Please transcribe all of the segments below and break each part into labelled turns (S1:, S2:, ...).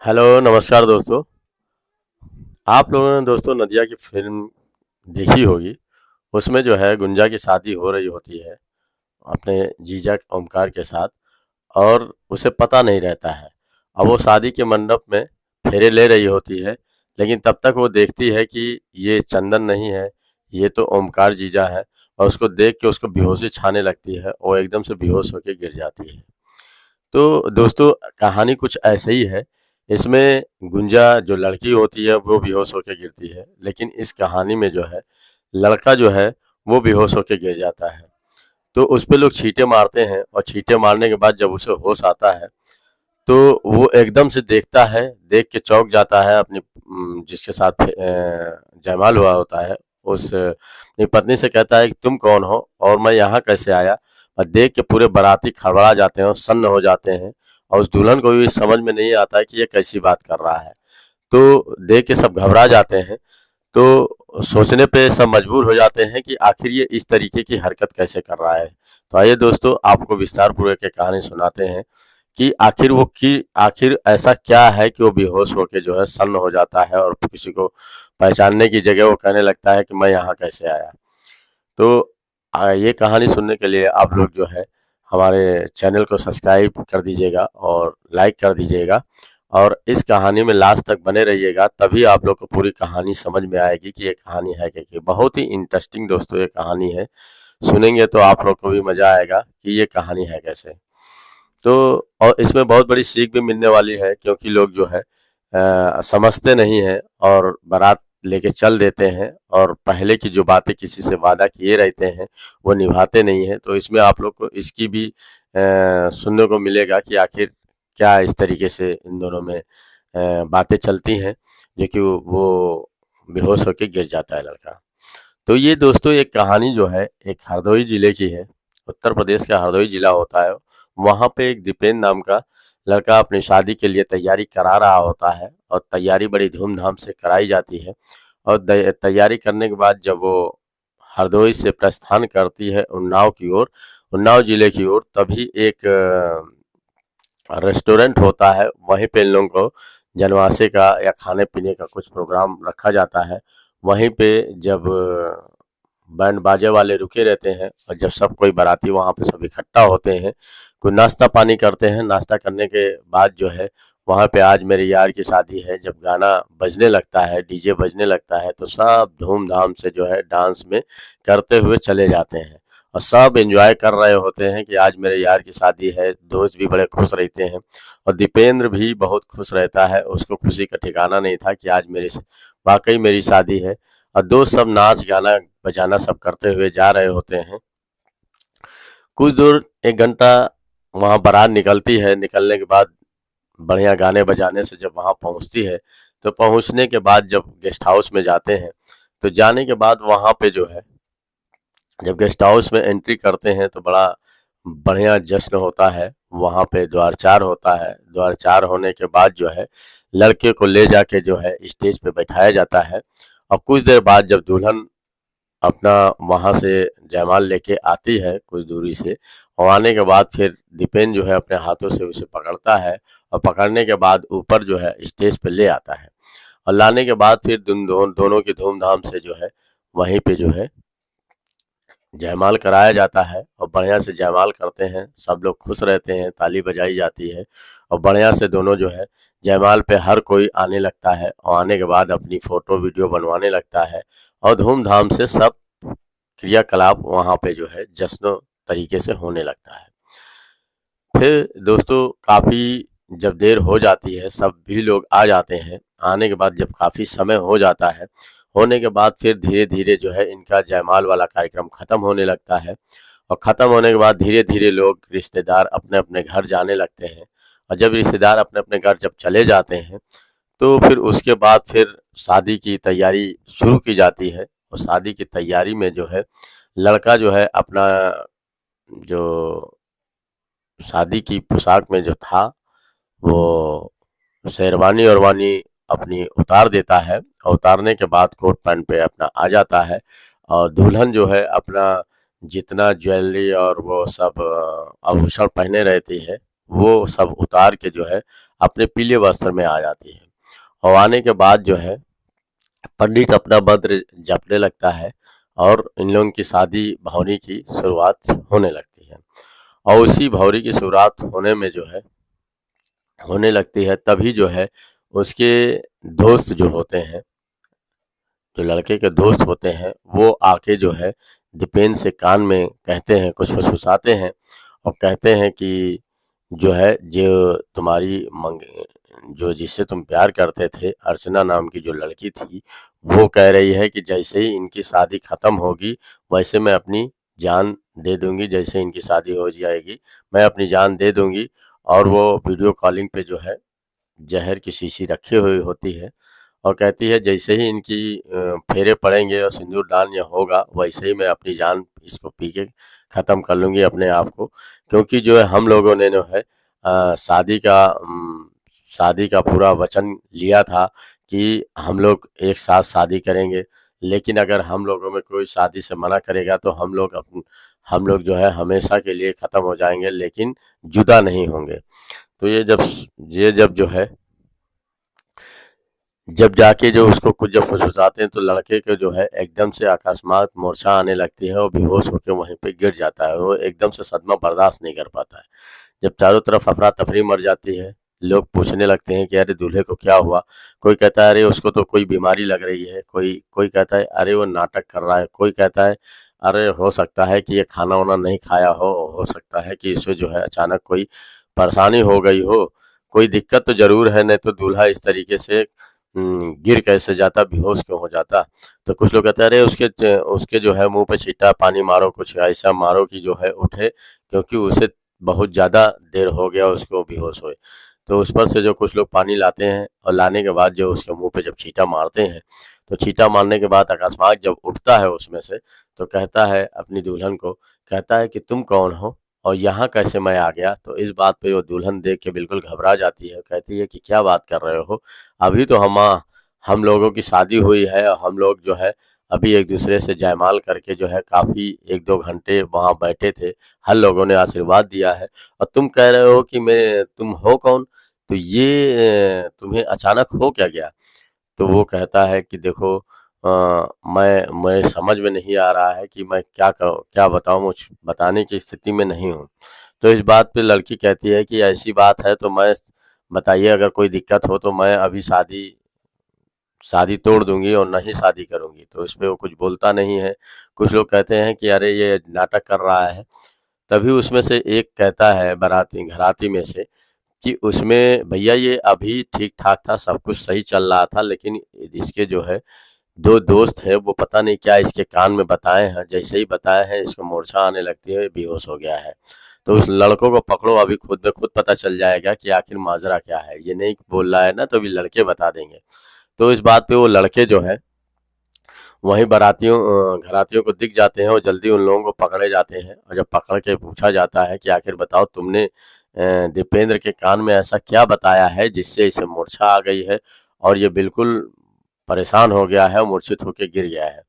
S1: Hello नमस्कार दोस्तों। आप लोगों ने दोस्तों नदिया की फिल्म देखी होगी। उसमें जो है गुंजा की शादी हो रही होती है अपने जीजा ओमकार के साथ, और उसे पता नहीं रहता है। अब वो शादी के मंडप में फेरे ले रही होती है, लेकिन तब तक वो देखती है कि ये चंदन नहीं है, ये तो ओमकार जीजा है। और उसको देख के उसको बेहोशी छाने लगती है, वो एकदम से बेहोश होकर गिर जाती है। तो दोस्तों कहानी कुछ ऐसे ही है। इसमें गुंजा जो लड़की होती है वो बेहोश होकर गिरती है, लेकिन इस कहानी में जो है लड़का जो है वो बेहोश होकर गिर जाता है। तो उस पे लोग छींटे मारते हैं, और छींटे मारने के बाद जब उसे होश आता है तो वो एकदम से देखता है, देख के चौंक जाता है। अपनी जिसके साथ जयमाल हुआ होता है उस अपनी पत्नी से कहता है कि तुम कौन हो और मैं यहाँ कैसे आया। और देख के पूरे बाराती खड़बड़ा जाते हैं और सन्न हो जाते हैं, और उस दुल्हन को भी समझ में नहीं आता है कि ये कैसी बात कर रहा है। तो देख के सब घबरा जाते हैं। तो सोचने पे सब मजबूर हो जाते हैं कि आखिर ये इस तरीके की हरकत कैसे कर रहा है। तो आइए दोस्तों आपको विस्तार पूर्वक ये कहानी सुनाते हैं कि आखिर ऐसा क्या है कि वो बेहोश होके जो है सन्न हो जाता है, और किसी को पहचानने की जगह वो कहने लगता है कि मैं यहाँ कैसे आया। तो ये कहानी सुनने के लिए आप लोग जो है हमारे चैनल को सब्सक्राइब कर दीजिएगा और लाइक कर दीजिएगा, और इस कहानी में लास्ट तक बने रहिएगा, तभी आप लोग को पूरी कहानी समझ में आएगी कि ये कहानी है क्या। कि बहुत ही इंटरेस्टिंग दोस्तों ये कहानी है। सुनेंगे तो आप लोग को भी मजा आएगा कि ये कहानी है कैसे। तो और इसमें बहुत बड़ी सीख भी मिलने वाली है, क्योंकि लोग जो है समझते नहीं हैं और बारात लेके चल देते हैं, और पहले की जो बातें किसी से वादा किए रहते हैं वो निभाते नहीं हैं। तो इसमें आप लोग को इसकी भी सुनने को मिलेगा कि आखिर क्या इस तरीके से इन दोनों में बातें चलती हैं, जो कि वो बेहोश होकर गिर जाता है लड़का। तो ये दोस्तों एक कहानी जो है एक हरदोई जिले की है। उत्तर प्रदेश का हरदोई जिला होता है। वहाँ पे एक दीपेन नाम का लड़का अपनी शादी के लिए तैयारी करा रहा होता है, और तैयारी बड़ी धूमधाम से कराई जाती है। और तैयारी करने के बाद जब वो हरदोई से प्रस्थान करती है उन्नाव की ओर, उन्नाव जिले की ओर, तभी एक रेस्टोरेंट होता है। वहीं पे इन लोगों को जनवासे का या खाने पीने का कुछ प्रोग्राम रखा जाता है। वहीं पे जब बैंड बाजे वाले रुके रहते हैं, और जब सब कोई बाराती वहाँ पे सब इकट्ठा होते हैं, कोई नाश्ता पानी करते हैं। नाश्ता करने के बाद जो है वहाँ पे आज मेरे यार की शादी है, जब गाना बजने लगता है, डीजे बजने लगता है, तो सब धूमधाम से जो है डांस में करते हुए चले जाते हैं। और सब एंजॉय कर रहे होते हैं कि आज मेरे यार की शादी है। दोस्त भी बड़े खुश रहते हैं, और दीपेंद्र भी बहुत खुश रहता है। उसको खुशी का ठिकाना नहीं था कि आज वाकई मेरी शादी है। और दोस्त सब नाच गाना बजाना सब करते हुए जा रहे होते हैं। कुछ दूर 1 घंटा वहाँ बारात निकलती है। निकलने के बाद बढ़िया गाने बजाने से जब वहाँ पहुँचती है, तो पहुँचने के बाद जब गेस्ट हाउस में जाते हैं, तो जाने के बाद वहाँ पे जो है जब गेस्ट हाउस में एंट्री करते हैं तो बड़ा बढ़िया जश्न होता है। वहाँ पे द्वारचार होता है। द्वारचार होने के बाद जो है लड़के को ले जाके जो है स्टेज पे बैठाया जाता है। और कुछ देर बाद जब दुल्हन अपना वहाँ से जयमाल लेके आती है कुछ दूरी से, और आने के बाद फिर दीपेन जो है अपने हाथों से उसे पकड़ता है, और पकड़ने के बाद ऊपर जो है स्टेज पे ले आता है। और लाने के बाद फिर दोनों की धूमधाम से जो है वहीं पे जो है जयमाल कराया जाता है, और बढ़िया से जयमाल करते हैं। सब लोग खुश रहते हैं, ताली बजाई जाती है, और बढ़िया से दोनों जो है जयमाल पे हर कोई आने लगता है, और आने के बाद अपनी फोटो वीडियो बनवाने लगता है, और धूमधाम से सब क्रियाकलाप वहाँ पे जो है जश्न तरीके से होने लगता है। फिर दोस्तों काफ़ी जब देर हो जाती है, सब भी लोग आ जाते हैं। आने के बाद जब काफ़ी समय हो जाता है, होने के बाद फिर धीरे-धीरे जो है इनका जयमाल वाला कार्यक्रम ख़त्म होने लगता है। और ख़त्म होने के बाद धीरे-धीरे लोग रिश्तेदार अपने-अपने घर जाने लगते हैं। और जब रिश्तेदार अपने-अपने घर जब चले जाते हैं, तो फिर उसके बाद फिर शादी की तैयारी शुरू की जाती है। और शादी की तैयारी में जो है लड़का जो है अपना जो शादी की पोशाक में जो था वो शेरवानी अपनी उतार देता है, और उतारने के बाद कोट पैंट पे अपना आ जाता है। और दुल्हन जो है अपना जितना ज्वेलरी और वो सब आभूषण पहने रहती है वो सब उतार के जो है अपने पीले वस्त्र में आ जाती है। और आने के बाद जो है पंडित अपना मंत्र जपने लगता है और इन लोगों की शादी भौरी की शुरुआत होने लगती है। और उसी भौरी की शुरुआत होने लगती है, तभी जो है उसके दोस्त जो होते हैं, जो लड़के के दोस्त होते हैं, वो आके जो है दीपेन से कान में कहते हैं, कुछ फुसफुसाते हैं और कहते हैं कि जो है जो तुम्हारी जो जिससे तुम प्यार करते थे, अर्चना नाम की जो लड़की थी, वो कह रही है कि जैसे ही इनकी शादी खत्म होगी वैसे मैं अपनी जान दे दूंगी। जैसे इनकी शादी हो जाएगी मैं अपनी जान दे दूंगी। और वो वीडियो कॉलिंग पे जो है जहर की शीशी रखी हुई होती है और कहती है जैसे ही इनकी फेरे पड़ेंगे और सिंदूर दान या होगा वैसे ही मैं अपनी जान इसको पी के ख़त्म कर लूँगी अपने आप को। क्योंकि जो है हम लोगों ने जो है शादी का पूरा वचन लिया था कि हम लोग एक साथ शादी करेंगे, लेकिन अगर हम लोगों में कोई शादी से मना करेगा तो हम लोग जो है हमेशा के लिए ख़त्म हो जाएंगे, लेकिन जुदा नहीं होंगे। तो ये जब जो है जब जाके जो उसको कुछ जब फुसफुसाते हैं तो लड़के को जो है एकदम से अकस्मात मूर्छा आने लगती है और बेहोश होकर वहीं पे गिर जाता है। वो एकदम से सदमा बर्दाश्त नहीं कर पाता है। जब चारों तरफ अफरा तफरी मर जाती है, लोग पूछने लगते हैं कि अरे दूल्हे को क्या हुआ। कोई कहता है अरे उसको तो कोई बीमारी लग रही है, कोई कोई कहता है अरे वो नाटक कर रहा है, कोई कहता है अरे हो सकता है कि ये खाना वाना नहीं खाया हो सकता है कि इसे जो है अचानक कोई परेशानी हो गई हो, कोई दिक्कत तो जरूर है, नहीं तो दूल्हा इस तरीके से गिर कैसे जाता, बेहोश क्यों हो जाता। तो कुछ लोग कहते हैं अरे उसके जो है मुंह पे छींटा पानी मारो, कुछ ऐसा मारो कि जो है उठे, क्योंकि उसे बहुत ज़्यादा देर हो गया उसको बेहोश हुए। तो उस पर से जो कुछ लोग पानी लाते हैं और लाने के बाद जो उसके मुंह पे जब छींटा मारते हैं, तो छींटा मारने के बाद अकस्मात जब उठता है उसमें से, तो कहता है अपनी दुल्हन को, कहता है कि तुम कौन हो और यहाँ कैसे मैं आ गया। तो इस बात पे वो दुल्हन देख के बिल्कुल घबरा जाती है, कहती है कि क्या बात कर रहे हो, अभी तो हम लोगों की शादी हुई है और हम लोग जो है अभी एक दूसरे से जयमाल करके जो है काफ़ी 1-2 घंटे वहाँ बैठे थे, हर लोगों ने आशीर्वाद दिया है और तुम कह रहे हो कि तुम हो कौन, तो ये तुम्हें अचानक हो क्या गया। तो वो कहता है कि देखो मैं समझ में नहीं आ रहा है कि मैं क्या बताऊँ, मुझ बताने की स्थिति में नहीं हूँ। तो इस बात पे लड़की कहती है कि ऐसी बात है तो मैं बताइए, अगर कोई दिक्कत हो तो मैं अभी शादी शादी तोड़ दूंगी और नहीं शादी करूंगी। तो इस पे वो कुछ बोलता नहीं है। कुछ लोग कहते हैं कि अरे ये नाटक कर रहा है। तभी उसमें से एक कहता है घराती में से कि उसमें भैया ये अभी ठीक ठाक था, सब कुछ सही चल रहा था, लेकिन इसके जो है 2 दोस्त है वो पता नहीं क्या इसके कान में बताए हैं, जैसे ही बताए हैं इसको मूर्छा आने लगती है, बेहोश हो गया है। तो उस लड़कों को पकड़ो, अभी खुद ब खुद पता चल जाएगा कि आखिर माजरा क्या है। ये नहीं बोल रहा है ना, तो अभी लड़के बता देंगे। तो इस बात पे वो लड़के जो है वहीं घरातियों को दिख जाते हैं और जल्दी उन लोगों को पकड़े जाते हैं। और जब पकड़ के पूछा जाता है कि आखिर बताओ तुमने दीपेंद्र के कान में ऐसा क्या बताया है जिससे इसे मूर्छा आ गई है और ये बिल्कुल परेशान हो गया है और मूर्छित होकर गिर गया है।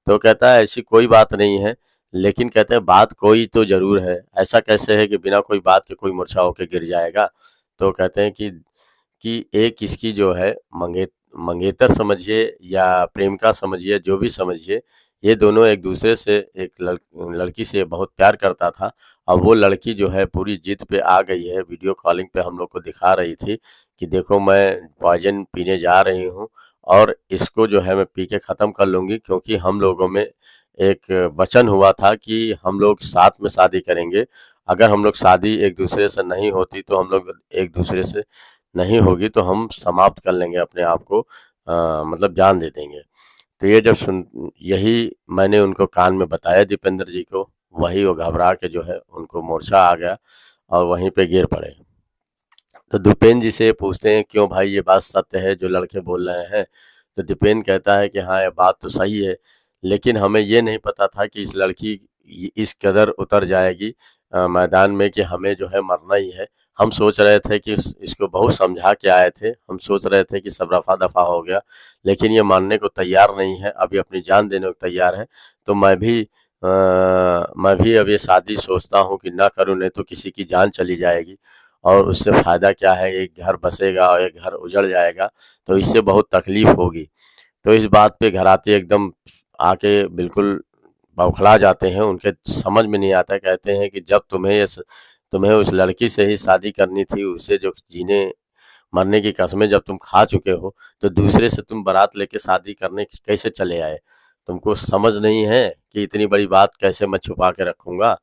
S1: तो कहता है ऐसी कोई बात नहीं है, लेकिन कहते हैं बात कोई तो जरूर है। ऐसा कैसे है कि बिना कोई बात के कोई मूर्छा होकर गिर जाएगा। तो कहते हैं कि एक इसकी जो है मंगेतर समझिए या प्रेमिका समझिए, जो भी समझिए, ये दोनों एक दूसरे से लड़की से बहुत प्यार करता था। और वो लड़की जो है पूरी जिद पे आ गई है, वीडियो कॉलिंग पे हम लोग को दिखा रही थी कि देखो मैं पॉइजन पीने जा रही हूँ और इसको जो है मैं पी के ख़त्म कर लूँगी, क्योंकि हम लोगों में एक वचन हुआ था कि हम लोग साथ में शादी करेंगे। अगर हम लोग शादी एक दूसरे से नहीं होती तो हम लोग एक दूसरे से नहीं होगी तो हम समाप्त कर लेंगे अपने आप को, मतलब जान दे देंगे। तो यही मैंने उनको कान में बताया दीपेंद्र जी को, वही वो घबरा के जो है उनको मूर्छा आ गया और वहीं पे गिर पड़े। तो दीपेंद्र जी से पूछते हैं क्यों भाई ये बात सत्य है जो लड़के बोल रहे हैं। तो दीपेंद्र कहता है कि हाँ ये बात तो सही है, लेकिन हमें ये नहीं पता था कि इस लड़की इस कदर उतर जाएगी मैदान में कि हमें जो है मरना ही है। हम सोच रहे थे कि इसको बहुत समझा के आए थे, हम सोच रहे थे कि सब रफा दफा हो गया, लेकिन ये मानने को तैयार नहीं है, अभी अपनी जान देने को तैयार है। तो मैं भी अब ये शादी सोचता हूँ कि ना करूँ, नहीं तो किसी की जान चली जाएगी। और उससे फ़ायदा क्या है, एक घर बसेगा और एक घर उजड़ जाएगा, तो इससे बहुत तकलीफ़ होगी। तो इस बात पे घराती एकदम आके बिल्कुल बौखला जाते हैं, उनके समझ में नहीं आता है। कहते हैं कि जब तुम्हें उस लड़की से ही शादी करनी थी, उसे जो जीने मरने की कसमें जब तुम खा चुके हो, तो दूसरे से तुम बारात लेके शादी करने कैसे चले आए? तुमको समझ नहीं है कि इतनी बड़ी बात कैसे मैं छुपा के रखूँगा?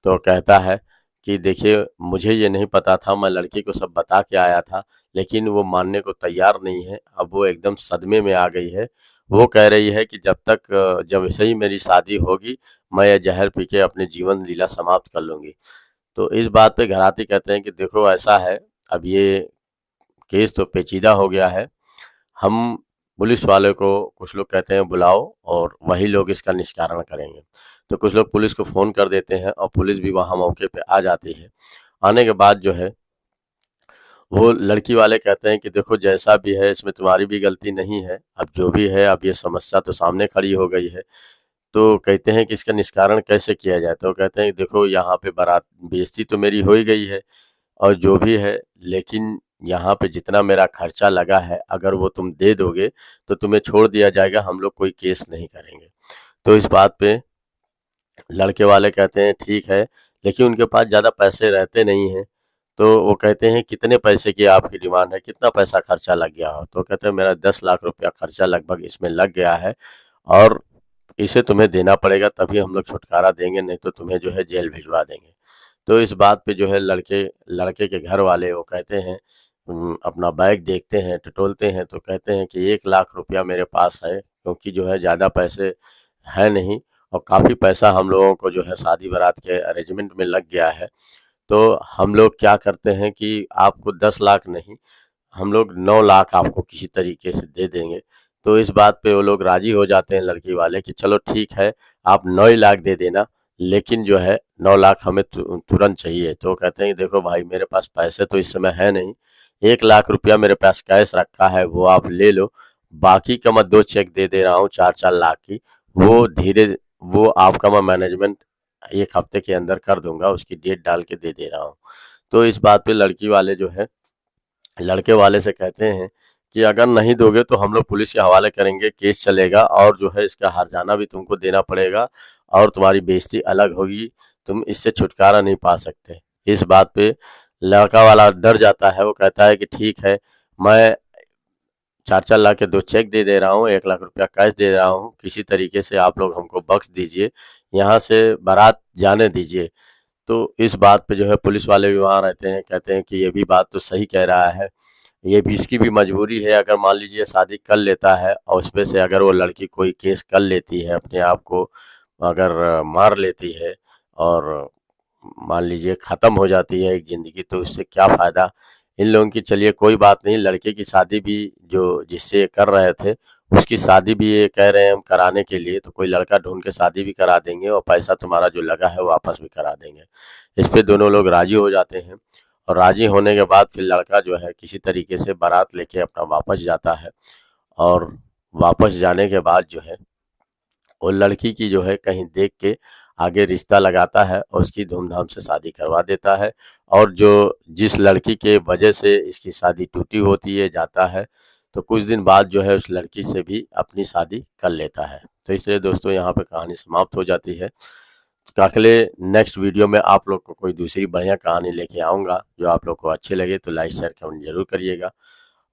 S1: तो कहता है कि देखिए, मुझे ये नहीं पता था, मैं लड़की को सब बता के आया था, लेकिन वो मानने को तैयार नहीं है। अब वो एकदम सदमे में आ गई है। वो कह रही है कि जब से ही मेरी शादी होगी, मैं ये ज़हर पी के अपनी जीवन लीला समाप्त कर लूँगी। तो इस बात पे घराती कहते हैं कि देखो ऐसा है, अब ये केस तो पेचीदा हो गया है। हम पुलिस वाले को कुछ लोग कहते हैं बुलाओ और वही लोग इसका निष्कारण करेंगे। तो कुछ लोग पुलिस को फ़ोन कर देते हैं और पुलिस भी वहाँ मौके पे आ जाती है। आने के बाद जो है, वो लड़की वाले कहते हैं कि देखो जैसा भी है इसमें तुम्हारी भी गलती नहीं है। अब जो भी है, अब ये समस्या तो सामने खड़ी हो गई है। तो कहते हैं कि इसका निष्कारण कैसे किया जाए? तो कहते हैं कि देखो यहाँ पे बेइज़्ज़ती तो मेरी हो ही गई है और जो भी है, लेकिन यहाँ पे जितना मेरा खर्चा लगा है, अगर वो तुम दे दोगे तो तुम्हें छोड़ दिया जाएगा, हम लोग कोई केस नहीं करेंगे। तो इस बात पे लड़के वाले कहते हैं ठीक है, लेकिन उनके पास ज़्यादा पैसे रहते नहीं हैं। तो वो कहते हैं कितने पैसे की आपकी डिमांड है, कितना पैसा खर्चा लग गया हो? तो कहते हैं मेरा 10 लाख रुपया खर्चा लगभग इसमें लग गया है और इसे तुम्हें देना पड़ेगा, तभी हम लोग छुटकारा देंगे, नहीं तो तुम्हें जो है जेल भिजवा देंगे। तो इस बात पे जो है लड़के के घर वाले वो कहते हैं, अपना बैग देखते हैं, टटोलते हैं, तो कहते हैं कि 1 लाख रुपया मेरे पास है, क्योंकि जो है ज़्यादा पैसे है नहीं और काफ़ी पैसा हम लोगों को जो है शादी बारात के अरेंजमेंट में लग गया है। तो हम लोग क्या करते हैं कि आपको 10 लाख नहीं, हम लोग 9 लाख आपको किसी तरीके से दे देंगे। तो इस बात पे वो लोग राज़ी हो जाते हैं लड़की वाले कि चलो ठीक है, आप 9 ही लाख दे देना, लेकिन जो है 9 लाख हमें तुरंत चाहिए। तो वो कहते हैं कि देखो भाई, मेरे पास पैसे तो इस समय है नहीं, 1 लाख रुपया मेरे पास कैश रखा है, वो आप ले लो, बाकी का मैं 2 चेक दे दे रहा हूँ 4-4 लाख की, वो आपका मैं मैनेजमेंट 1 हफ्ते के अंदर कर दूंगा, उसकी डेट डाल के दे दे रहा हूँ। तो इस बात पे लड़की वाले जो है लड़के वाले से कहते हैं कि अगर नहीं दोगे तो हम लोग पुलिस के हवाले करेंगे, केस चलेगा और जो है इसका हर्जाना भी तुमको देना पड़ेगा और तुम्हारी बेइज्जती अलग होगी, तुम इससे छुटकारा नहीं पा सकते। इस बात पे लड़का वाला डर जाता है, वो कहता है कि ठीक है, मैं 4-4 लाख के 2 चेक दे रहा हूँ, 1 लाख रुपया कैश दे रहा हूँ, किसी तरीके से आप लोग हमको बख्श दीजिए, यहाँ से बारात जाने दीजिए। तो इस बात पे जो है पुलिस वाले भी वहाँ रहते हैं, कहते हैं कि ये भी बात तो सही कह रहा है, ये भी इसकी भी मजबूरी है, अगर मान लीजिए शादी कर लेता है और उसपे से अगर वो लड़की कोई केस कर लेती है, अपने आप को अगर मार लेती है और मान लीजिए ख़त्म हो जाती है एक ज़िंदगी, तो उससे क्या फ़ायदा इन लोगों की। चलिए कोई बात नहीं, लड़के की शादी भी जो जिससे ये कर रहे थे, उसकी शादी भी ये कह रहे हैं हम कराने के लिए, तो कोई लड़का ढूंढ के शादी भी करा देंगे और पैसा तुम्हारा जो लगा है वापस भी करा देंगे। इस पे दोनों लोग राज़ी हो जाते हैं और राज़ी होने के बाद फिर लड़का जो है किसी तरीके से बारात लेके अपना वापस जाता है और वापस जाने के बाद जो है वो लड़की की जो है कहीं देख के आगे रिश्ता लगाता है और उसकी धूमधाम से शादी करवा देता है और जो जिस लड़की के वजह से इसकी शादी टूटी होती है जाता है, तो कुछ दिन बाद जो है उस लड़की से भी अपनी शादी कर लेता है। तो इसलिए दोस्तों यहाँ पे कहानी समाप्त हो जाती है। तो अगले नेक्स्ट वीडियो में आप लोग को कोई दूसरी बढ़िया कहानी लेके आऊँगा, जो आप लोग को अच्छी लगे तो लाइक शेयर कमेंट जरूर करिएगा।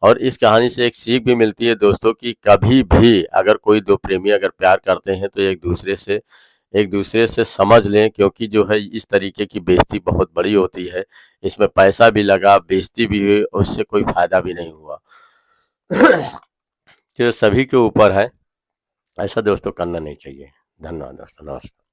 S1: और इस कहानी से एक सीख भी मिलती है दोस्तों कि कभी भी अगर कोई दो प्रेमी अगर प्यार करते हैं तो एक दूसरे से समझ लें, क्योंकि जो है इस तरीके की बेइज्जती बहुत बड़ी होती है। इसमें पैसा भी लगा, बेइज्जती भी हुई, उससे कोई फायदा भी नहीं हुआ। तो सभी के ऊपर है, ऐसा दोस्तों करना नहीं चाहिए। धन्यवाद दोस्तों, नमस्कार।